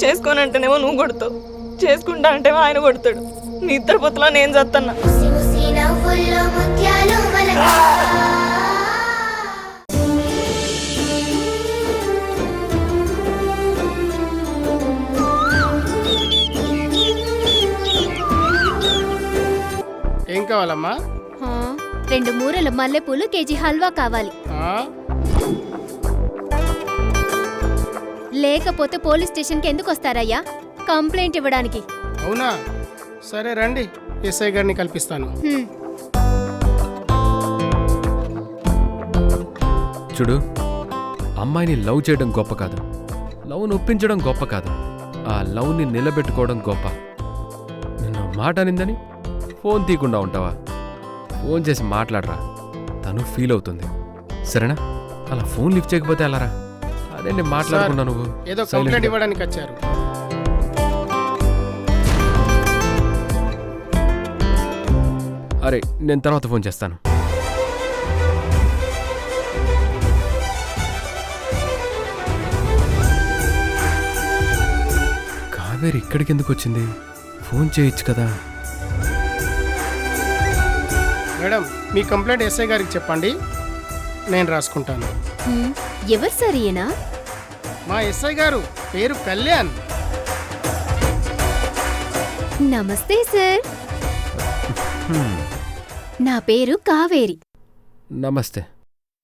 చేసుకోనంటేనేమో నువ్వు కొడతావు, చేసుకుంటా అంటేమో ఆయన కొడతాడు. నీ ఇద్దరు పొత్తులో నేను చత్తన్నా. ఏం కావాలమ్మా? 2 మూరల మల్లెపూలు, కేజీ హల్వా కావాలి. లేకపోతే పోలీస్ స్టేషన్కి ఎందుకు వస్తారయ్యా? కంప్లైంట్ ఇవ్వడానికి. అవునా, సరే రండి, ఎస్ఐ గారిని కల్పిస్తాను. చూడు, అమ్మాయిని లవ్ చేయడం గొప్ప కాదు, లవ్ను ఒప్పించడం గొప్ప కాదు, ఆ లవ్ని నిలబెట్టుకోవడం గొప్ప. నిన్న మాట అనిందని ఫోన్ తీయకుండా ఉంటావా? ఫోన్ చేసి మాట్లాడరా, తను ఫీల్ అవుతుంది. సరేనా? అలా ఫోన్ లిఫ్ట్ చేయకపోతే అలారా? అదే నేను మాట్లాడకుండా నువ్వు ఏదో కంప్లైంట్ ఇవ్వడానికి వచ్చారు. అరే, నేను తర్వాత ఫోన్ చేస్తాను. కావేరి ఇక్కడికి ఎందుకు వచ్చింది? ఫోన్ చేయొచ్చు కదా. మేడం, మీ కంప్లైంట్ ఎస్ఐ గారికి చెప్పండి, నేను రాసుకుంటాను. ఎవరు సార్ ఈయన? మా ఎస్ఐ గారు పేరు కళ్యాణ్. నమస్తే సార్, నా పేరు కావేరి. నమస్తే,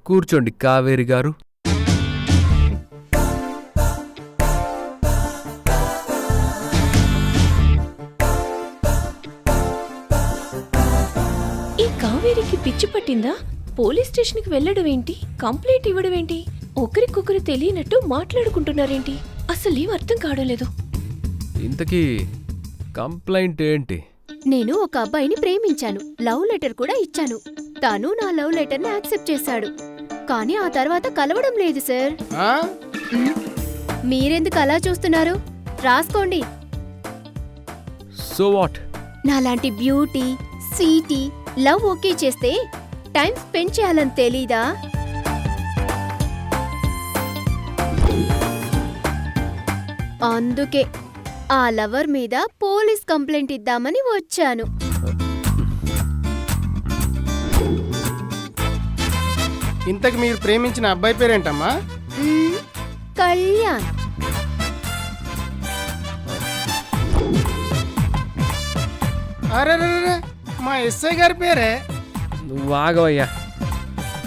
కూర్చోండి కావేరి గారు. ఈ కావేరికి పిచ్చి పట్టిందా? పోలీస్ స్టేషన్కి వెళ్ళడం ఏంటి, కంప్లైంట్ ఇవ్వడం ఏంటి, ఒకరికొకరు తెలియనట్టు మాట్లాడుకుంటున్నారేంటి? అసలేం అర్థం కావడం. ఇంతకీ కంప్లైంట్ ఏంటి? నేను ఒక అబ్బాయిని ప్రేమించాను, లవ్ లెటర్ కూడా ఇచ్చాను. తాను నా లవ్ లెటర్ని యాక్సెప్ట్ చేశాడు. కానీ ఆ తర్వాత కలవడం లేదు సార్. మీరెందుకు అలా చూస్తున్నారు? రాసుకోండి. So what? నాలాంటి బ్యూటీ, స్వీటీ లవ్ ఓకే చేస్తే టైం స్పెండ్ చేయాలని తెలీదా? అందుకే ఆ లవర్ మీద పోలీస్ కంప్లైంట్ ఇద్దామని వచ్చాను. ఇంతకు మీరు ప్రేమించిన అబ్బాయి పేరేంటమ్మా? కళ్యాణ్. అరే, మా ఎస్ఐ గారి పేరే. నువ్వు ఆగవయ్యా,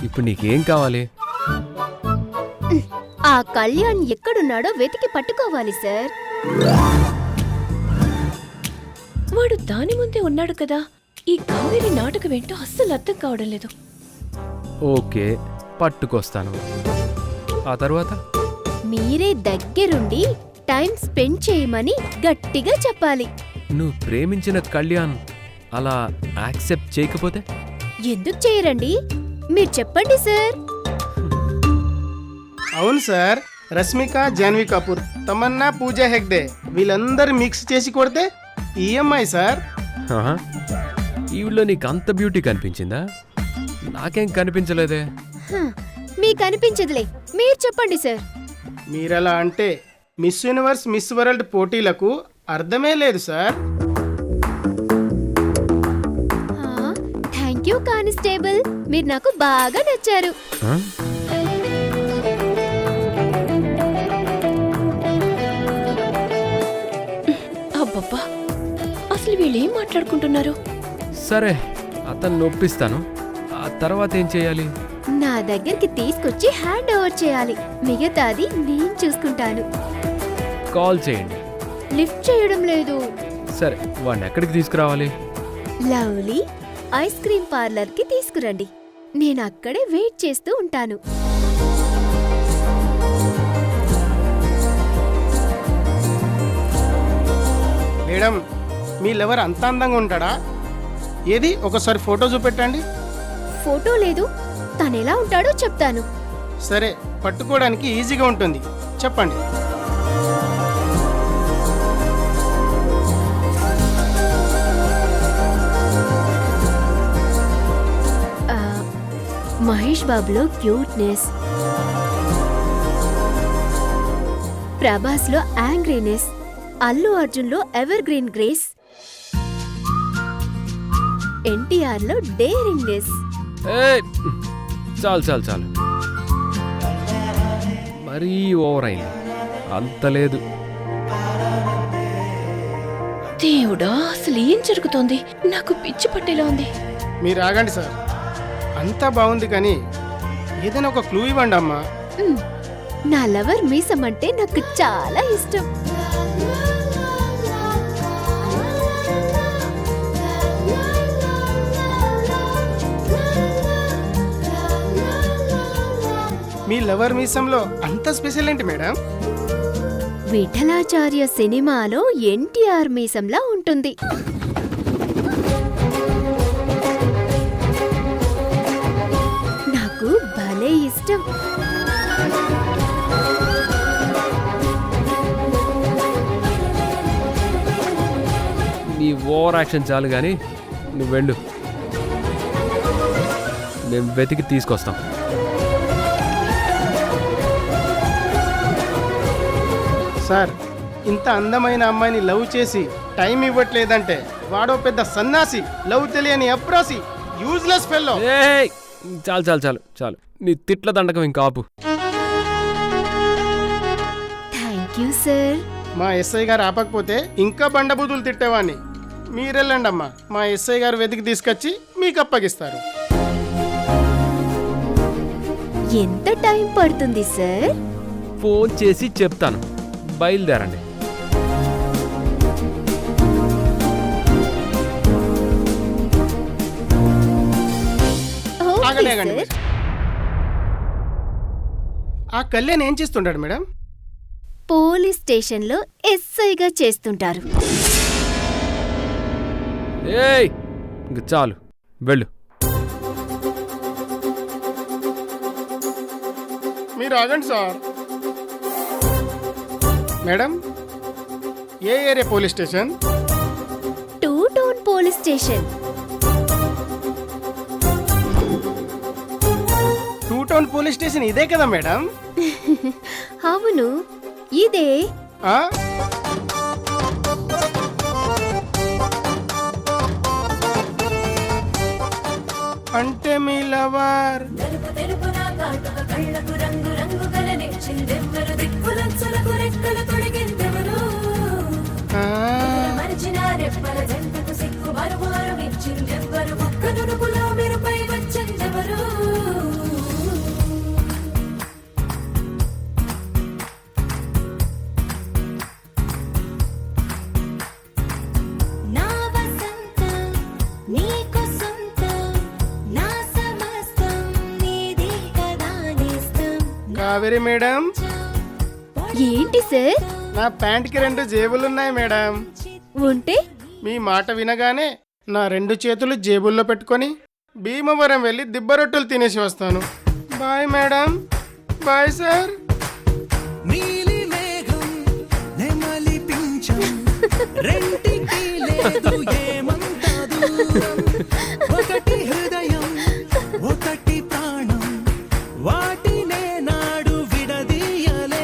ఇప్పుడు నీకేం కావాలి? ఆ కళ్యాణ్ ఎక్కడున్నాడో వెతికి పట్టుకోవాలి సార్. వాడు దాని ముందే ఉన్నాడు కదా. ఈ కావేరి నాటకం ఏంటో అస్సలు అర్థం కావడం లేదు. ఓకే, పట్టుకొస్తాను. ఆ తర్వాత మీరే దగ్గరుండి టైం స్పెండ్ చేయమని గట్టిగా చెప్పాలి. నువ్వు ప్రేమించిన కళ్యాణ్ అలా యాక్సెప్ట్ చేయకపోతే? ఎందుకు చేయరండి, మీరు చెప్పండి సార్. అవును సార్, రష్మిక, జాన్వీ కపూర్, తమన్నా, పూజా హెగ్డే వీళ్ళందరూ మిక్స్ చేసి కొడితే ఈఎంఐ సార్. ఈవిడలో నీకు అంత బ్యూటీ కనిపించిందా? నాకేం కనిపించలేదే. మీకు అనిపించదులే, మీరు చెప్పండి సార్. మీరలా అంటే మిస్ యూనివర్స్, మిస్ వరల్డ్ పోటీలకు అర్థమే లేదు సార్. థ్యాంక్ యూ కానిస్టేబుల్, మీరు నాకు బాగా నచ్చారు. అబ్బబ్బా, అసలు వీళ్ళేం మాట్లాడుకుంటున్నారు? సరే, అతన్ని ఒప్పిస్తాను. ఆ తర్వాత ఏం చేయాలి? నా దగ్గరికి తీసుకొచ్చి హ్యాండ్ ఓవర్ చేయాలి. మిగతాది నేను చూసుకుంటాను. కాల్ చేయండి. లిఫ్ట్ చేయడం లేదు. సరే, వాడిని ఎక్కడికి తీసుకురావాలి? లవ్లీ ఐస్ క్రీమ్ పార్లర్ కి తీసుకురండి. నేను అక్కడే వెయిట్ చేస్తూ ఉంటాను. మేడం, మీ లవర్ అంత అందంగా ఉంటాడా? ఏది ఒకసారి ఫోటో చూపెట్టండి. ఫోటో లేదు, తనెలా ఉంటాడో చెప్తాను. సరే, పట్టుకోవడానికి ఈజీగా ఉంటుంది, చెప్పండి. మహేష్ బాబులో క్యూట్నెస్, ప్రభాస్ లో యాంగ్రీనెస్, అల్లు అర్జున్ లో ఎవర్ గ్రీన్ గ్రేస్, ఎన్టీఆర్ లో డేరింగ్నెస్. ఏయ్, చాలు చాలు చాలు, మరీ ఓవర్ అయింది. అంత లేదు. దేవుడా, అసలు ఏం జరుగుతోంది? నాకు పిచ్చి పట్టేలా ఉంది. మీరు ఆగండి సార్, అంతా బాగుంది కానీ ఏదైనా ఒక క్లూ ఇవ్వండి అమ్మా. మ్, నా లవర్ మీసం అంటే నాకు చాలా ఇష్టం. మీ లవర్ మీసంలో అంత స్పెషల్ ఏంటి మేడం? విఠలాచార్య సినిమాలో ఎన్టీఆర్ మీసంలా ఉంటుంది. నాకు భలే ఇష్టం. నీ ఓవర్ యాక్షన్ చాలు కానీ నువ్వు వెళ్ళు, మేము వెతికి తీసుకొస్తాం. సార్, ఇంత అందమైన అమ్మాయిని లవ్ చేసి టైం ఇవ్వట్లేదంటే వాడో పెద్ద సన్నాసి, లవ్ తెలియని అప్రాసి, యూజ్లెస్ ఫెల్లో. ఏయ్, చాలు చాలు చాలు చాలు, నీ తిట్ల దండకం ఇంకా ఆపు. Thank you sir. మా ఎస్ఐ గారు ఆపకపోతే ఇంకా బండబూతులు తిట్టేవాడిని. మీరెళ్ళండి అమ్మా, మా ఎస్ఐ గారు వెతికి తీసుకొచ్చి మీకు అప్పగిస్తారు. ఎంత టైం పడుతుంది సార్? ఫోన్ చేసి చెప్తాను, బయలుదేరండి. ఓకే ఆగండి, ఆగండి. సార్. ఆ కళ్యాణ్ ఏం చేస్తుంటాడు మేడం? పోలీస్ స్టేషన్లో ఎస్ఐగా చేస్తుంటారు. ఏయ్, ఇంక చాలు, వెళ్ళు. మీరు ఆగండి సార్. మేడం, ఏ area police station? Two town police station. Two town police station ఇదే కదా మేడం? అవును, ఇదే. ఆ? అంటే మీ లవర్ కావేరి మేడం, ఏంటి సార్? నా ప్యాంట్కి 2 జేబులున్నాయి మేడం. ఉంటే మీ మాట వినగానే నా 2 చేతులు జేబుల్లో పెట్టుకొని భీమవరం వెళ్ళి దిబ్బరొట్టెలు తినేసి వస్తాను. Bye madam. Bye sir. నీలి మేఘం నెమలి పింఛం రెంటికి లేదు ఏమంత దూరం, ఒకటి హృదయం ఒకటి ప్రాణం, వాటినే నాడు విడదీయలే.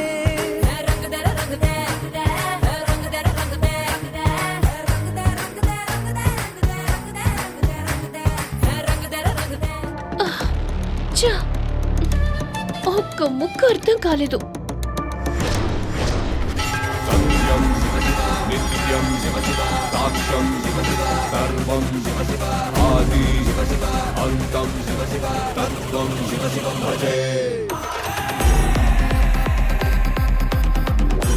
ఛ! ఒక్క ముక్క అర్థం కాలేదు. నిత్యం శివ శివ సాక్ష్యం శివ శివ సర్వం శివ శివ ఆది శివ శివ